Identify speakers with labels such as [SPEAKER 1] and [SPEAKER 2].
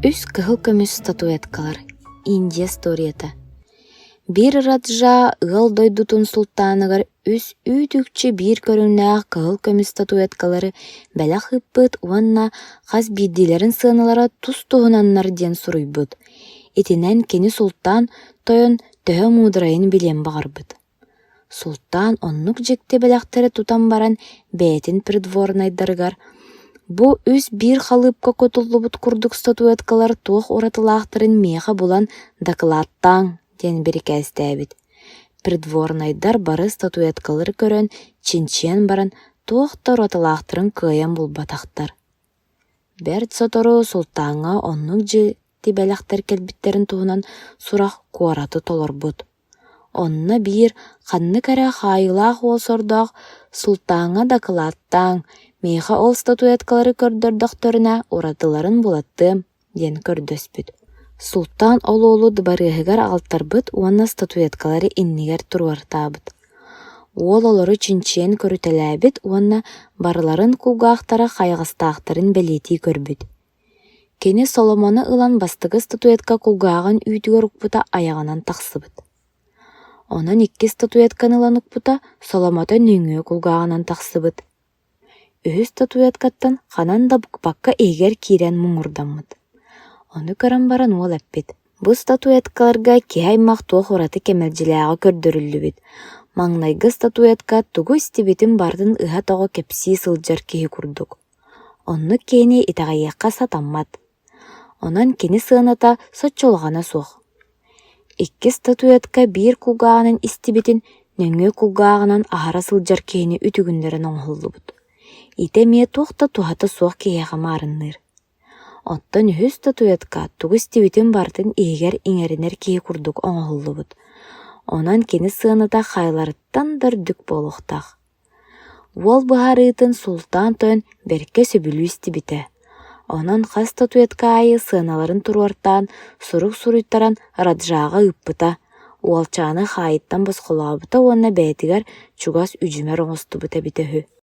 [SPEAKER 1] Үс кыһыл көмүс статуэткалар. Индия сторията. Бир раджа ыал дойдутун султаныгар үс үтүкче бир көрүннаах кыһыл көмүс статуэткалары бэлэх ыппыт уанна хас биддилерин сыаналара тус туһунаннар диэн суруйбут. Итинен кини султан тойон төһө муудурайын билен багарбыт. Султан оннук жекте бэлэхтери тутан баран бээтин придворнайдарыгар бу үс бир халыпка котуллубут курдук статуэткалар туох уратылаахтарын меха булан докладтаң диэн бирикээстээбит. Придворнайдар бары статуэткалары көрөн чинчиен баран туохта уратылаахтарын кыайан булбатахтар. Бэрт сотору султанга оннук жекти бэлэхтер келбиттерин туһунан сурах куораты толорбут. Онна бир ханны кэрэ хайылаах уолсордоох султанга докладтаң меха ол статуэткалары көрдөрдөхтөрүнэ уратыларын булаттым диэн көрдөспүт. Султан олоолу дыбарыһыгар алтарбыт уанна статуэткалары иннигер туруартаабыт. Уол олору чинчиен көрүтэлээбит уанна барыларын кулгаахтара хайгастаахтарын белетии көрбүт. Кини Соломону ылан бастыгы статуэтка кулгааган үүтүгөр укпута аяганан тахсыбыт. Онон икки статуэтканы ылан укпута Соломото нүңүө кулгаагынан тахсыбыт. Үһү статуэткаттан ханан да букпакка эйгер киирен муңурдаммыт. Ону көрөн баран уол эппит. Бу статуэткаларга киһаймах туох ураты кемелжилээҕи көрдөрүллүбүт. Маҥнайгы статуэтка тугу истибитин бардын ыһа тоҕо кепсии сылдьар киһи курдук. Онну киһини итаҕайыахха сатаммат. Онон кини сыаната соччолҕана суох. Икки статуэтка биир кулгааҕынан истибитин нөҥүө кулгааҕынан аһара сылдьар киһини үтүгүннэрэн оҥоһуллубут. Ите мие туохта туһата суох киһиэҕэ маарынныыр. Оттон үһү статуэтка тугу истибитин бартын иһигэр иҥэринэр киһи курдук оҥоһуллубут. Онон кини сыаната хайларыттан дөрдүк буолуохтаах. Уол быһаарыытын султан тойон берке сөбүлүү истибитэ. Онон хас статуэтка айы сыаналарын туруартаан сурук суруйттаран раджаага ыппыта. Уолчааны хаайыттан босхолообута уонна бээтигэр чугас үдьүмэр оҥостубут эбитэ үһү.